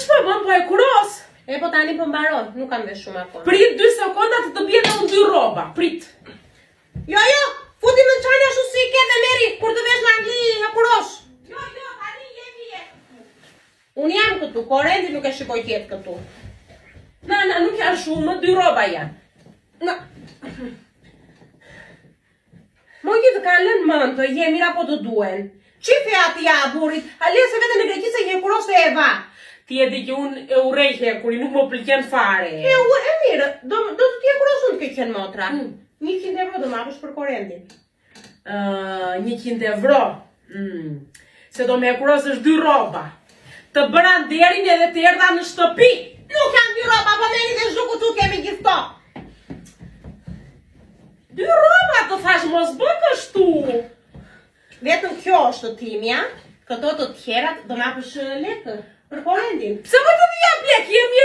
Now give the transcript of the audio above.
çfarë bën po e kuros? E po tani po mbaron, nuk kam vesh shumë akoma. Prit 2 sekonda të bjen edhe unë 2 rroba. Prit. Jo, futi në çajin ashtu si ke dhe meri, kur të vesh në Angli e kurosh. Jo, tani jemi. Unë jam këtu, Korendi nuk e shikoj tjetë këtu. Na, nuk janë shumë, 2 rroba janë. Na. Mo gjithë kanë lënë mëndë, jemi apo të duen. Qife ati ja burit, alese vete në Greqisë e kuros të Eva. Ti e di që unë e urej hekuri, nuk më pëlqen fare. E mirë, do të t'je kurosun të këqen motra. 100 euro do m'apësh për Korendin. 100 euro. Se do me kurosësh 2 rroba. Të bëra nderin edhe të erdha në shtëpi. Nuk janë 2 rroba, po meri dhe zhuku tu kemi gjithë to. 2 rroba të thash mos bë kështu. Vetëm kjo është të timja, këto të tjerat do m'apësh lekë për Korendin. Pse më të jap lek, jemi